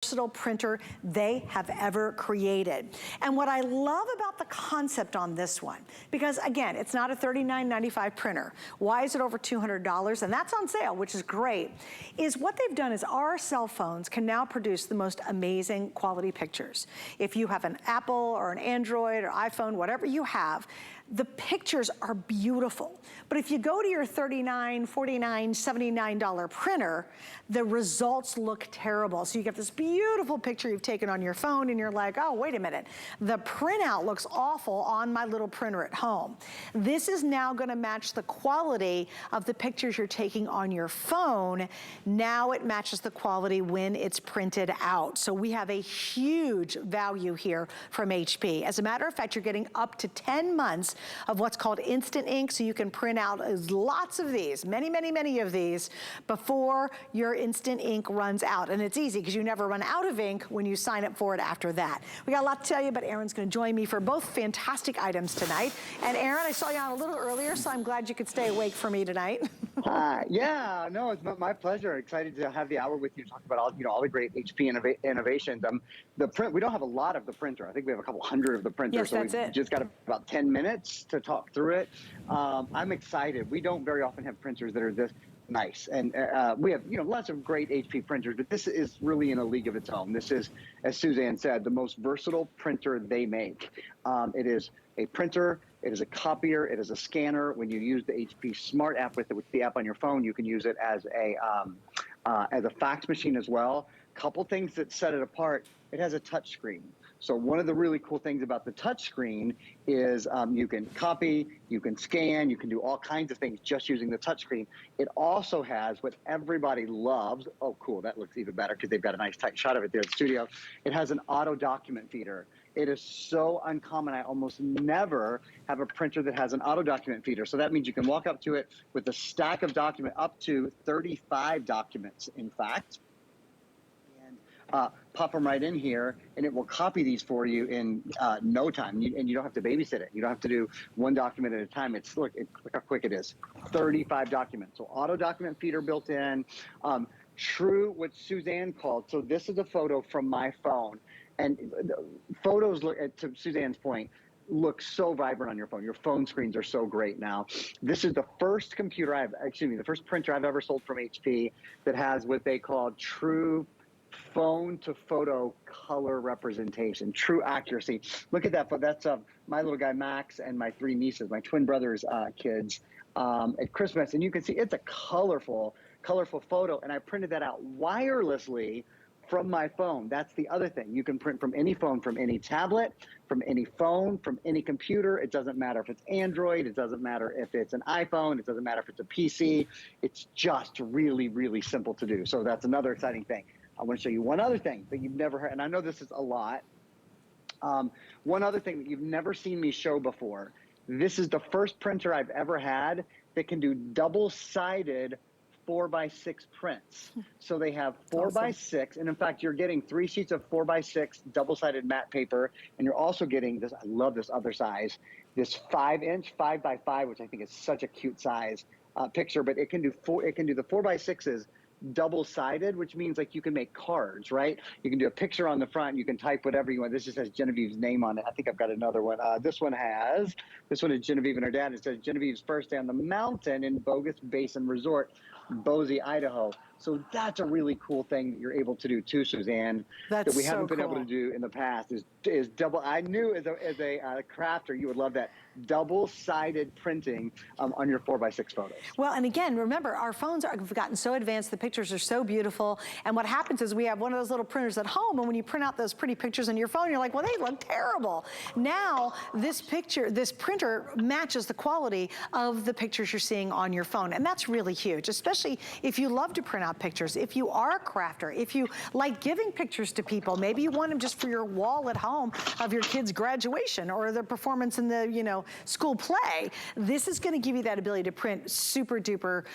versatile printer they have ever created. And what I love about the concept on this one, because again, it's not a $39.95 printer. Why is it over $200? And that's on sale, which is great, is what they've done is our cell phones can now produce the most amazing quality pictures. If you have an Apple or an Android or iPhone, whatever you have, the pictures are beautiful. But if you go to your $39, $49, $79 printer, the results look terrible. So you get this beautiful picture you've taken on your phone and you're like, oh, wait a minute. The printout looks awful on my little printer at home. This is now gonna match the quality of the pictures you're taking on your phone. Now it matches the quality when it's printed out. So we have a huge value here from HP. As a matter of fact, you're getting up to 10 months of what's called instant ink, so you can print out lots of these, many, many, many of these before your instant ink runs out. And it's easy because you never run out of ink when you sign up for it after that. We got a lot to tell you, but Aaron's gonna join me for both fantastic items tonight. And Aaron, I saw you on a little earlier, so I'm glad you could stay awake for me tonight. Yeah, no, it's my pleasure. Excited to have the hour with you to talk about all the great HP innovations. The print, we don't have a lot of the printer. I think we have a couple hundred of the printer. Yes, so that's it. Just got about 10 minutes to talk through it. I'm excited. We don't very often have printers that are this nice, and we have lots of great HP printers, but this is really in a league of its own. This is, as Suzanne said, the most versatile printer they make. It is a printer, it is a copier, it is a scanner. When you use the HP Smart app with the app on your phone, you can use it as a fax machine as well. Couple things that set it apart: it has a touch screen. So one of the really cool things about the touch screen is you can copy, you can scan, you can do all kinds of things just using the touch screen. It also has what everybody loves. Oh, cool, that looks even better because they've got a nice tight shot of it there in the studio. It has an auto document feeder. It is so uncommon. I almost never have a printer that has an auto document feeder. So that means you can walk up to it with a stack of documents, up to 35 documents, in fact. Pop them right in here, and it will copy these for you in no time. And you don't have to babysit it. You don't have to do one document at a time. Look how quick it is. 35 documents. So auto document feeder built in. True, what Suzanne called. So this is a photo from my phone, and photos look, to Suzanne's point, look so vibrant on your phone. Your phone screens are so great now. This is the first the first printer I've ever sold from HP that has what they call true phone to photo color representation, true accuracy. Look at that. That's my little guy Max and my 3 nieces, my twin brothers' kids at Christmas, and you can see it's a colorful photo. And I printed that out wirelessly from my phone. That's the other thing. You can print from any phone, from any tablet, from any phone, from any computer. It doesn't matter if it's Android. It doesn't matter if it's an iPhone. It doesn't matter if it's a PC. It's just really, really simple to do. So that's another exciting thing. I want to show you one other thing that you've never heard, and I know this is a lot. One other thing that you've never seen me show before. This is the first printer I've ever had that can do double-sided 4x6 prints. So they have 4x6, and in fact, you're getting 3 sheets of 4x6 double-sided matte paper, and you're also getting this. I love this other size, this 5-inch 5x5, which I think is such a cute size picture. But it can do the 4x6s. Double-sided, which means like you can make cards, right? You can do a picture on the front, you can type whatever you want. This just has Genevieve's name on it. I think I've got another one. This one is Genevieve and her dad. It says Genevieve's first day on the mountain in Bogus Basin Resort, Boise, Idaho. So that's a really cool thing that you're able to do too, Suzanne, that we haven't been able to do in the past is double. I knew as a crafter, you would love that. Double-sided printing on your 4x6 photos. Well, and again, remember, our phones have gotten so advanced, the pictures are so beautiful, and what happens is we have one of those little printers at home, and when you print out those pretty pictures on your phone, you're like, well, they look terrible. Now, this printer matches the quality of the pictures you're seeing on your phone, and that's really huge, especially if you love to print out pictures, if you are a crafter, if you like giving pictures to people, maybe you want them just for your wall at home of your kid's graduation or the performance in the, school play. This is gonna give you that ability to print super duper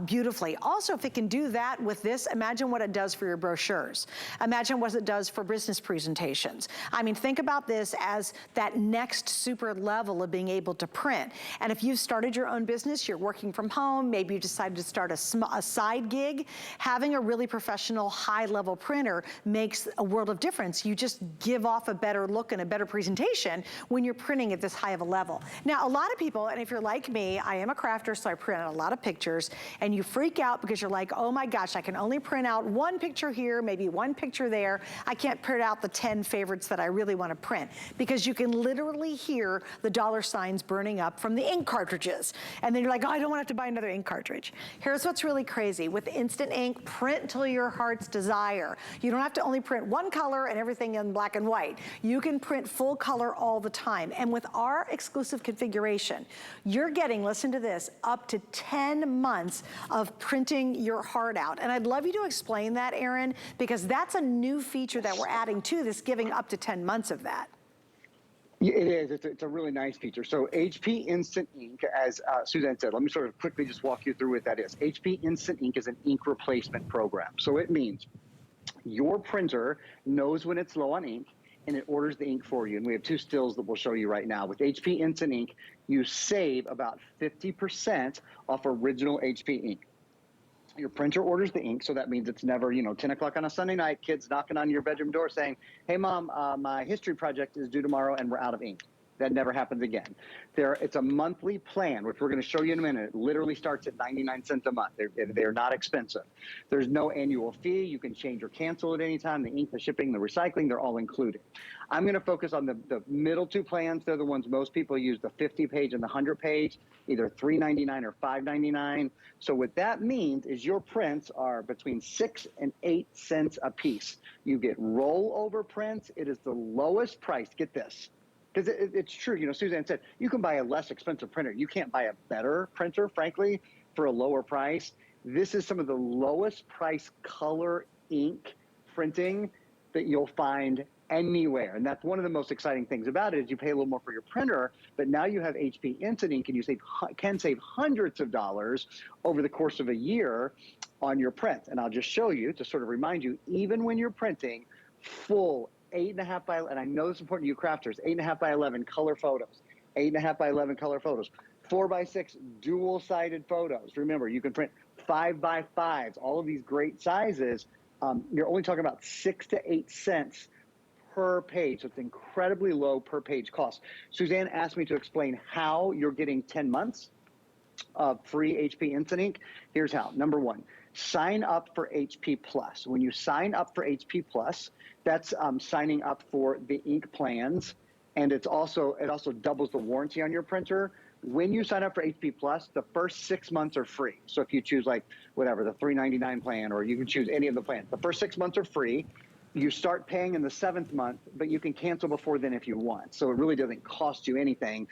beautifully. Also, if it can do that with this, imagine what it does for your brochures. Imagine what it does for business presentations. I mean, think about this as that next super level of being able to print. And if you've started your own business, you're working from home, maybe you decided to start a side gig, Having a really professional, high-level printer makes a world of difference. You just give off a better look and a better presentation when you're printing at this high of a level. Now, a lot of people, and if you're like me, I am a crafter, so I print out a lot of pictures, and you freak out because you're like, oh my gosh, I can only print out one picture here, maybe one picture there. I can't print out the 10 favorites that I really want to print, because you can literally hear the dollar signs burning up from the ink cartridges. And then you're like, oh, I don't want to have to buy another ink cartridge. Here's what's really crazy. With Instant Ink, print till your heart's desire. You don't have to only print one color and everything in black and white. You can print full color all the time. And with our exclusive configuration, you're getting, listen to this, up to 10 months of printing your heart out. And I'd love you to explain that, Aaron, because that's a new feature that we're adding to this, giving up to 10 months of that. Yeah, it is. It's a really nice feature. So HP Instant Ink, as Suzanne said, let me sort of quickly just walk you through what that is. HP Instant Ink is an ink replacement program. So it means your printer knows when it's low on ink, and it orders the ink for you. And we have two stills that we'll show you right now. With HP Instant Ink, you save about 50% off original HP ink. Your printer orders the ink, so that means it's never, 10 o'clock on a Sunday night, kids knocking on your bedroom door saying, hey, Mom, my history project is due tomorrow and we're out of ink. That never happens again. It's a monthly plan, which we're going to show you in a minute. It literally starts at 99 cents a month. They're not expensive. There's no annual fee. You can change or cancel at any time. The ink, the shipping, the recycling, they're all included. I'm going to focus on the middle two plans. They're the ones most people use, the 50-page and the 100-page, either $3.99 or $5.99. So what that means is your prints are between 6 and 8 cents a piece. You get rollover prints. It is the lowest price. Get this. Because it's true, Suzanne said, you can buy a less expensive printer. You can't buy a better printer, frankly, for a lower price. This is some of the lowest price color ink printing that you'll find anywhere. And that's one of the most exciting things about it, is you pay a little more for your printer, but now you have HP Instant Ink, and you can save hundreds of dollars over the course of a year on your print. And I'll just show you to sort of remind you, even when you're printing full 8.5 by, and I know it's important to you crafters, 8.5 by 11 color photos, 8.5 by 11 color photos, 4 by 6 dual-sided photos. Remember, you can print 5 by 5s, all of these great sizes. You're only talking about 6 to 8 cents per page. So it's incredibly low per page cost. Suzanne asked me to explain how you're getting 10 months of free HP Instant Ink. Here's how. Number one, sign up for HP Plus. When you sign up for HP Plus, that's signing up for the ink plans, and it also doubles the warranty on your printer. When you sign up for HP Plus, the first 6 months are free. So if you choose the $3.99 plan, or you can choose any of the plans, the first 6 months are free. You start paying in the 7th month, but you can cancel before then if you want. So it really doesn't cost you anything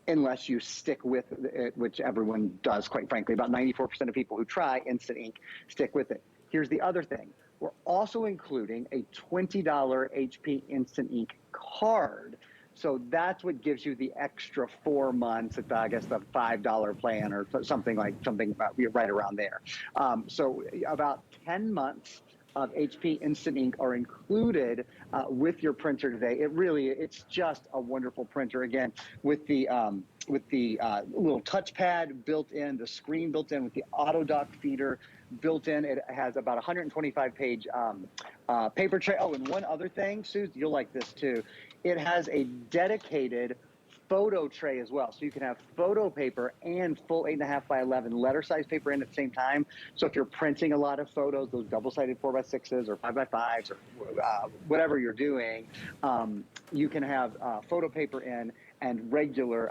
unless you stick with it, which everyone does, quite frankly. About 94% of people who try Instant Ink stick with it. Here's the other thing. We're also including a $20 HP Instant Ink card. So that's what gives you the extra 4 months at, I guess, the $5 plan, or something right around there. So about 10 months of HP Instant Ink are included with your printer today. It's just a wonderful printer. Again, with the little touchpad built in, the screen built in, with the auto dock feeder built in. It has about 125 page paper tray. Oh, and one other thing, Suze, you'll like this too. It has a dedicated photo tray as well. So you can have photo paper and full 8.5 by 11 letter size paper in at the same time. So if you're printing a lot of photos, those double-sided 4 by 6s or 5 by 5s or whatever you're doing, you can have photo paper in and regular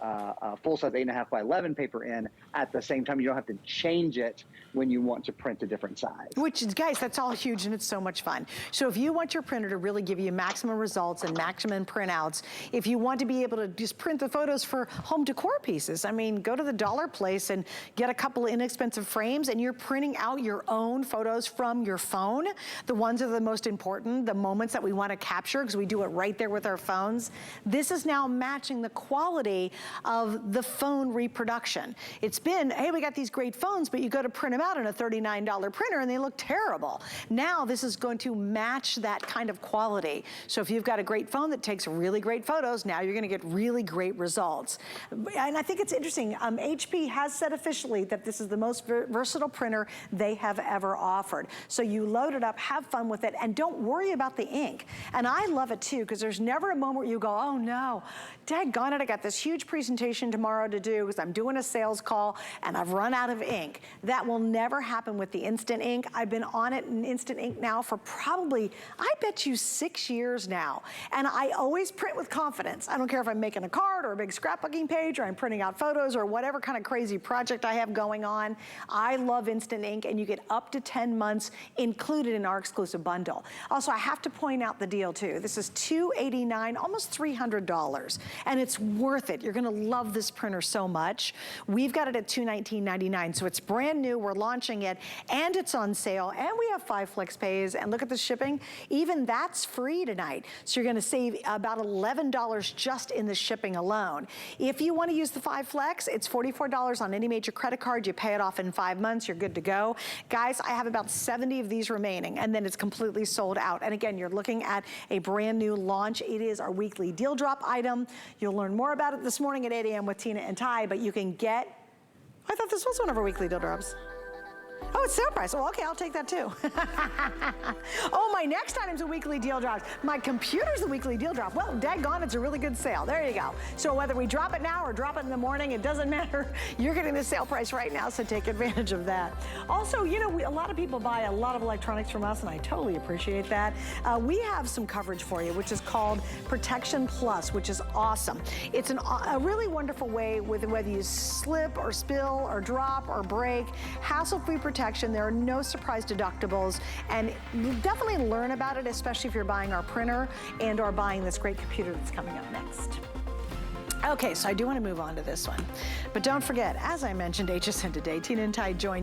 full-size 8.5 by 11 paper in at the same time. You don't have to change it when you want to print a different size. Which is, guys, that's all huge, and it's so much fun. So if you want your printer to really give you maximum results and maximum printouts, if you want to be able to just print the photos for home decor pieces, I mean, go to the dollar place and get a couple of inexpensive frames, and you're printing out your own photos from your phone. The ones that are the most important, the moments that we want to capture, because we do it right there with our phones. This is now matching the quality of the phone reproduction. It's been, hey, we got these great phones, but you go to print them out in a $39 printer and they look terrible. Now this is going to match that kind of quality. So if you've got a great phone that takes really great photos, now you're gonna get really great results. And I think it's interesting, HP has said officially that this is the most versatile printer they have ever offered. So you load it up, have fun with it, and don't worry about the ink. And I love it too, because there's never a moment where you go, oh no, daggone it, I got this huge presentation tomorrow to do because I'm doing a sales call and I've run out of ink. That will never happen with the Instant Ink. I've been on it in Instant Ink now for probably, I bet you 6 years now. And I always print with confidence. I don't care if I'm making a card or a big scrapbooking page or I'm printing out photos or whatever kind of crazy project I have going on. I love Instant Ink, and you get up to 10 months included in our exclusive bundle. Also, I have to point out the deal too. This is $289, almost $300, and it's worth it. You're gonna love this printer so much. We've got it at $219.99, so it's brand new. We're launching it, and it's on sale, and we have 5 flex pays, and look at the shipping. Even that's free tonight, so you're gonna save about $11 just in the shipping alone. If you wanna use the 5 flex, it's $44 on any major credit card. You pay it off in 5 months, you're good to go. Guys, I have about 70 of these remaining, and then it's completely sold out. And again, you're looking at a brand new launch. It is our weekly deal drop item. You'll learn more about it this morning at 8 a.m. with Tina and Ty, but you can get, I thought this was one of our weekly deal drops. Oh, it's sale price. Well, okay, I'll take that too. Oh, my next item's a weekly deal drop. My computer's a weekly deal drop. Well, daggone, it's a really good sale. There you go. So whether we drop it now or drop it in the morning, it doesn't matter. You're getting the sale price right now, so take advantage of that. Also, you know, a lot of people buy a lot of electronics from us, and I totally appreciate that. We have some coverage for you, which is called Protection Plus, which is awesome. It's a really wonderful way with whether you slip or spill or drop or break, hassle-free protection. There are no surprise deductibles, and you'll definitely learn about it, especially if you're buying our printer and or buying this great computer that's coming up next. Okay, so I do want to move on to this one, but don't forget, as I mentioned, HSN Today, Tina and Ty joined